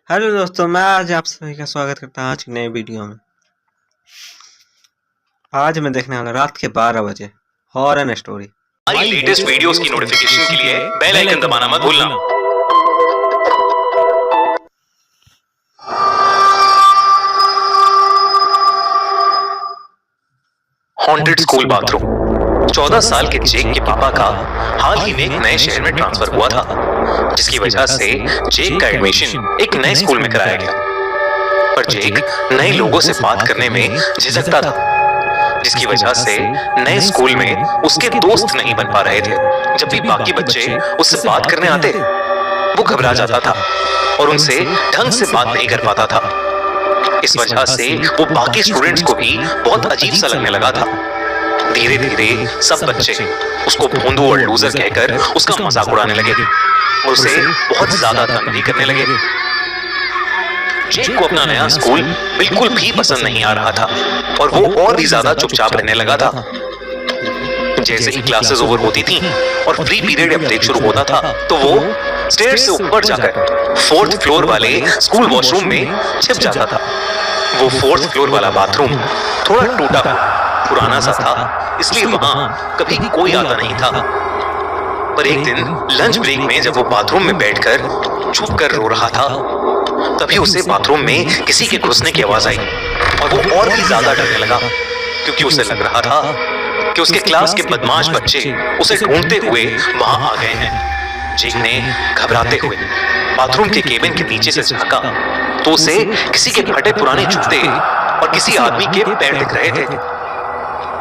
Hello दोस्तों, मैं आज आप सभी का स्वागत करता हूँ आज की नए वीडियो में। आज मैं देखने वाला रात के 12 बजे हॉरर स्टोरी। हमारी लेटेस्ट वीडियोस की नोटिफिकेशन के लिए बेल आइकन दबाना मत भूलना। Haunted school bathroom. 14 साल के जेक के पापा का हाल ही में एक नए शहर में ट्रांसफर हुआ था, जिसकी वजह से जेक का एडमिशन एक नए स्कूल में कराया गया। पर जेक नए लोगों से बात करने में झिझकता था, जिसकी वजह से नए स्कूल में उसके दोस्त नहीं बन पा रहे थे। जब भी बाकी बच्चे उससे बात करने आते, वो घबरा जाता था और उनसे ढंग से बात नहीं कर पाता था। इस वजह से वो बाकी स्टूडेंट्स को भी बहुत अजीब सा लगने लगा था। धीरे धीरे सब बच्चे उसको भोंदू और लूजर कहकर उसका मजाक उड़ाने लगे और उसे बहुत ज्यादा तंग भी करने लगे। जेक को अपना नया स्कूल बिल्कुल भी पसंद नहीं आ रहा था और वो और भी ज्यादा चुपचाप रहने लगा था। जैसे ही क्लासेस ओवर होती थी और फ्री पीरियड या ब्रेक शुरू होता था, तो वो स्टेयर से ऊपर जाकर 4th फ्लोर वाले स्कूल वॉशरूम में छिप जाता था। वो 4th फ्लोर वाला बाथरूम थोड़ा टूटा पुराना सा था, इसलिए वहां कभी कोई आता नहीं था। पर एक दिन लंच ब्रेक में जब वो बाथरूम में बैठकर चुप कर रो रहा था, तभी उसे बाथरूम में किसी के घुसने की आवाज आई और वो और भी ज्यादा डरने लगा, क्योंकि उसे लग रहा था कि उसके क्लास के बदमाश बच्चे उसे ढूंढते हुए वहां आ गए हैं। जेक ने घबराते हुए बाथरूम के केबिन के नीचे से झांका, तो उसे किसी के फटे पुराने जूते और किसी आदमी के पैर दिख रहे थे।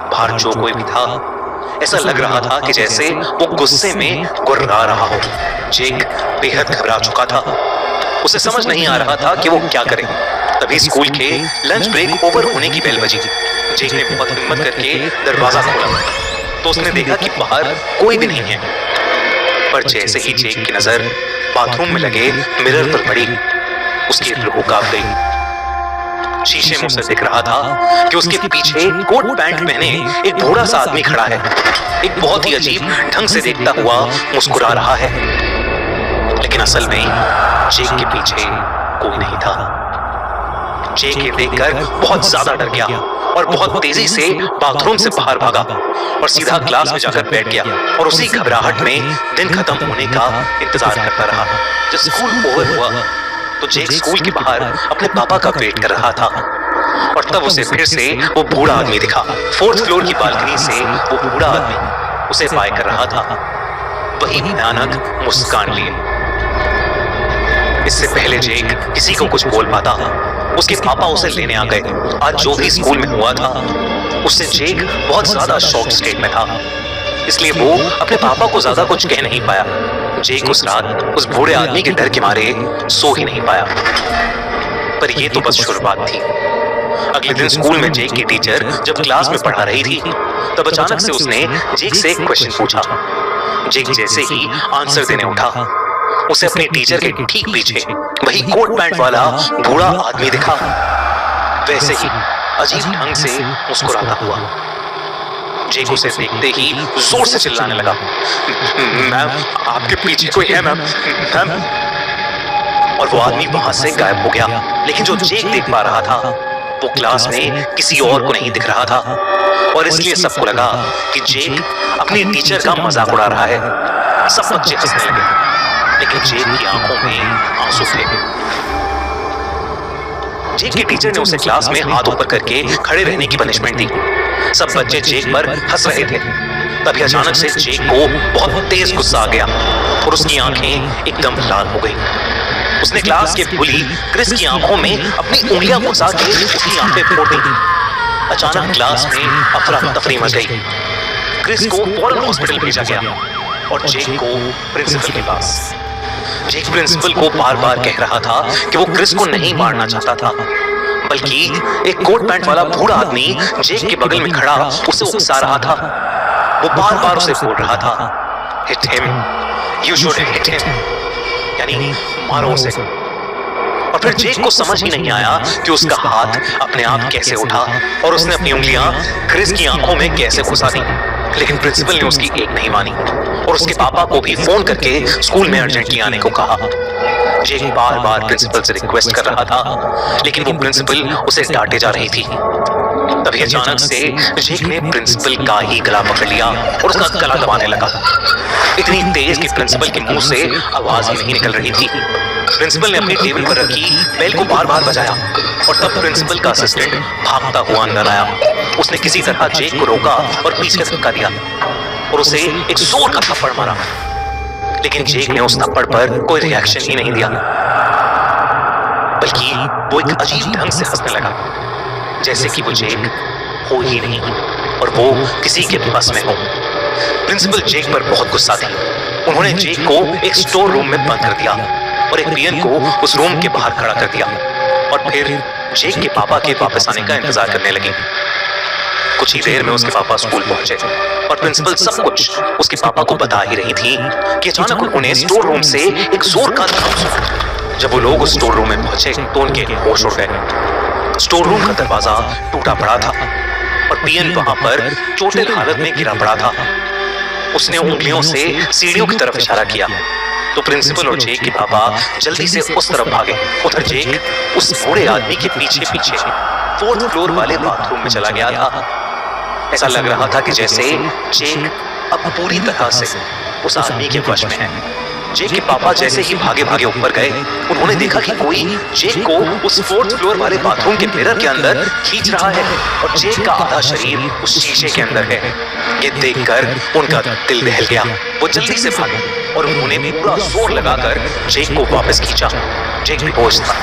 बाहर जो कोई भी था, ऐसा लग रहा था कि जैसे वो गुस्से में गुर्रा रहा हो। जेक बेहद घबरा चुका था, उसे समझ नहीं आ रहा था कि वो क्या करे। तभी स्कूल के लंच ब्रेक ओवर होने की बेल बजी। जेक ने बहुत हिम्मत करके दरवाजा खोला, तो उसने देखा कि बाहर कोई भी नहीं है। पर जैसे ही जेक की नजर बाथरूम में लगे मिरर पर पड़ी, उसकी रूह कांप गई। शीशे में उसे दिख रहा था कि उसके पीछे कोट पैंट पहने एक बूढ़ा सा आदमी खड़ा है। एक बहुत ही अजीब ढंग से देखता हुआ मुस्कुरा रहा है, लेकिन असल में जेक के पीछे कोई नहीं था। जेक ये देखकर बहुत ज्यादा डर गया और बहुत तेजी से बाथरूम से बाहर भागा और सीधा क्लास में जाकर बैठ गया और उसी घबराहट में दिन खत्म होने का इंतजार करता रहा। जब स्कूल ओवर हुआ तो जेक स्कूल के बाहर अपने पापा का वेट कर रहा था और तब उसे फिर से वो बूढ़ा आदमी दिखा। 4th फ्लोर की बालकनी से वो बूढ़ा आदमी उसे बाय कर रहा था, वही भयानक मुस्कान लिए। इससे पहले जेक किसी को कुछ बोल पाता, उसके पापा उसे लेने आ गए। आज जो भी स्कूल में हुआ था, उससे जेक बहुत ज्यादा शॉक स्टेट में था, इसलिए वो अपने पापा को ज्यादा कुछ कह नहीं पाया। जेक उस रात उस बूढ़े आदमी के डर के मारे सो ही नहीं पाया। पर ये तो बस शुरुआत थी। अगले दिन स्कूल में जेक की टीचर जब क्लास में पढ़ा रही थी, तब अचानक से उसने जेक से एक क्वेश्चन पूछा। जेक जैसे ही आंसर देने उठा, उसे अपने टीचर के ठीक पीछे वही कोट पैंट वाला बूढ़ा आदमी दिखा, वैसे ही अजीब ढंग से मुस्कुराता हुआ। जेक उसे देखते ही जोर से चिल्लाने लगा, मैम आपके पीछे कोई है मैम, मैम। और वो आदमी वहां से गायब हो गया। लेकिन जो जेक देख पा रहा था, वो क्लास में किसी और को नहीं दिख रहा था और इसलिए सबको लगा कि जेक अपनी टीचर का मजाक उड़ा रहा है। सब बच्चे हंसने लगे, लेकिन जेक की आंखों में आंसू थे। जेक की टीचर ने उसे क्लास में हाथ ऊपर करके खड़े रहने की पनिशमेंट दी। सब बच्चे जेक पर हंस रहे थे। तभी अचानक से जेक को बहुत तेज गुस्सा आ गया और उसकी आंखें एकदम लाल हो गई। उसने क्लास के बुली क्रिस की आंखों में अपनी उंगलियां घुसा के उसकी आंखें फोड़ दी। अचानक क्लास में अफरा तफरी मच गई। क्रिस को फौरन हॉस्पिटल भेजा गया और जेक को प्रिंसिपल के पास। जेक प्रिंसिपल को बार बार कह रहा था कि वो क्रिस को नहीं मारना चाहता था, बल्कि एक कोट पैंट वाला बूढ़ा आदमी जेक के बगल में खड़ा उसे उकसा रहा था। वो बार बार उसे बोल रहा था, hit him, you should hit him, यानी मारो उसे। और फिर जेक को समझ ही नहीं आया कि उसका हाथ अपने आप कैसे उठा और उसने अपनी उंगलियां क्रिस की आंखों में कैसे घुसा दी। लेकिन प्रिंसिपल ने उसकी एक नहीं मानी और उसके पापा को भी फोन करके स्कूल में अर्जेंटली आने को कहा। जेक बार बार प्रिंसिपल से रिक्वेस्ट कर रहा था, लेकिन वो प्रिंसिपल उसे डांटे जा रही थी। तभी अचानक से जेक ने प्रिंसिपल का ही गला पकड़ लिया और उसका गला दबाने लगा, इतनी तेज कि प्रिंसिपल के मुंह से आवाज ही नहीं निकल रही थी। प्रिंसिपल ने अपनी टेबल पर रखी बेल को बार बार बजाया और तब प्रिंसिपल का असिस्टेंट भागता हुआ अंदर आया। उसने किसी तरह जेक को रोका और पीछे धक्का दिया और उसे एक जोर का थप्पड़ मारा, लेकिन जेक ने उस थप्पड़ पर कोई रिएक्शन ही नहीं दिया, बल्कि वो एक अजीब ढंग से हंसने लगा, जैसे कि वो जेक हो ही नहीं और वो किसी के बस में हो। प्रिंसिपल जेक पर बहुत गुस्सा थी। उन्होंने जेक को एक स्टोर रूम में बंद कर दिया और एक पीएन को उस रूम के बाहर खड़ा कर दिया और फिर जेक के पापा के वापस आने का इंतजार करने लगी। कुछ ही देर में उसके पापा स्कूल पहुंचे और प्रिंसिपल सब कुछ उसके पापा को बता ही रही थी कि अचानक उन्होंने स्टोर रूम से एक जोर का धक्का सुना। जब वो लोग उस स्टोर रूम में पहुंचे तो उनके होश उड़ गए। स्टोर रूम का दरवाजा टूटा पड़ा था और पीएन वहां पर चोटिल हालत में गिरा पड़ा था। उसने उंगलियों से सीढ़ियों की तरफ इशारा किया तो प्रिंसिपल और जेक के पापा जल्दी से उस तरफ भागे। उधर जेक उस बूढ़े आदमी के पीछे पीछे 4th फ्लोर वाले बाथरूम में चला गया था। ऐसा लग रहा था कि जैसे जेक अब पूरी तरह से उस आदमी के वश में है। जेक के पापा जैसे ही भागे भागे ऊपर गए, उन्होंने देखा कि कोई जेक को उस 4th फ्लोर वाले बाथरूम के मिरर के अंदर खींच रहा है और जेक का आधा शरीर उस शीशे के अंदर है। ये देखकर उनका दिल दहल गया। वो जल्दी से भागे और उन्होंने पूरा जोर लगाकर जेक को वापस खींचा। जेक बेहोश था।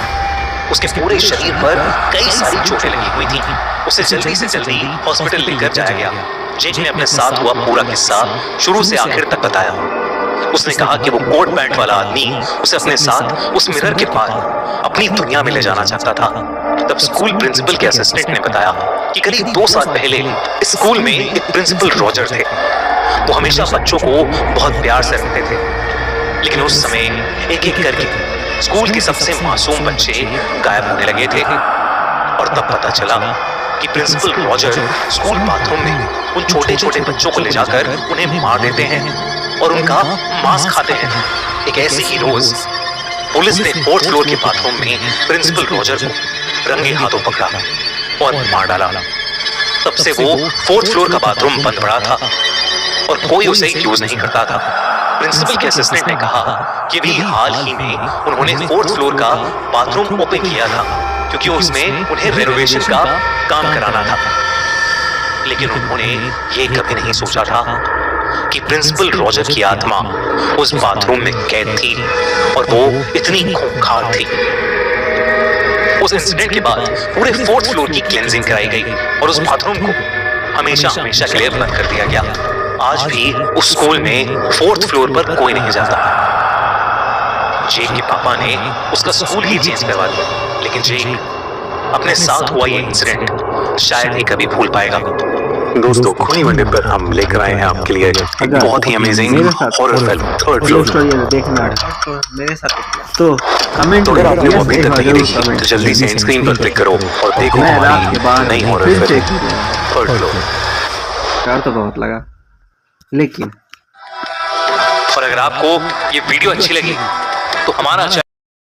उसके पूरे शरीर पर कई सारी चोटें लगी हुई थी। उसे जल्दी से जल्दी हॉस्पिटल लेकर जाया गया। जेक ने अपने साथ हुआ पूरा किस्सा शुरू से आखिर तक बताया। उसने कहा कि वो कोट पैंट वाला आदमी उसे अपने साथ उस मिरर के पार अपनी दुनिया में ले जाना चाहता था। तब स्कूल प्रिंसिपल के असिस्टेंट ने बताया कि करीब 2 साल पहले इस स्कूल में एक प्रिंसिपल रॉजर थे। वो हमेशा बच्चों को बहुत प्यार से रखते थे, लेकिन उस समय एक एक करके स्कूल के सबसे मासूम बच्चे गायब होने लगे थे और तब पता चला कि प्रिंसिपल रॉजर स्कूल बाथरूम में उन छोटे छोटे बच्चों को ले जाकर उन्हें मार देते हैं और उनका मांस खाते हैं। एक ऐसे ही रोज पुलिस ने 4th फ्लोर के बाथरूम में प्रिंसिपल रॉजर को रंगे हाथों पकड़ा और मार डाला। तब से वो 4th फ्लोर का बाथरूम बंद पड़ा था और कोई उसे यूज नहीं करता था। प्रिंसिपल के असिस्टेंट ने कहा कि भी हाल ही में उन्होंने 4th फ्लोर का बाथरूम ओपन किया था क्योंकि उसमें उन्हें रेनोवेशन का काम कराना था, लेकिन उन्होंने ये कभी नहीं सोचा था कि प्रिंसिपल रॉजर की आत्मा उस बाथरूम में कैद थी और वो इतनी खूंखार थी। उस इंसिडेंट के बाद पूरे 4th फ्लोर की क्लेंजिंग कराई गई और उस बाथरूम को हमेशा हमेशा के लिए बंद कर दिया गया। आज भी उस स्कूल में 4th फ्लोर पर कोई नहीं जाता। जेक के पापा ने उसका स्कूल ही चेंज करवा दिया, लेकिन जेक अपने साथ हुआ ये इंसिडेंट शायद ही कभी भूल पाएगा। दोस्तों, खूनी मंदिर पर हम लेकर आए हैं आपके लिए एक बहुत ही amazing horror film 3rd floor. देखना मेरे साथ तो कमेंट तो अगर आपने वो अभी तक नहीं देखी तो जल्दी से स्क्रीन पर क्लिक करो और देखो मैं रात के बाद नई फिर horror film check 3rd floor. डर तो बहुत लगा, लेकिन और अगर आपको ये वीडियो अच्छी लगी तो हमारा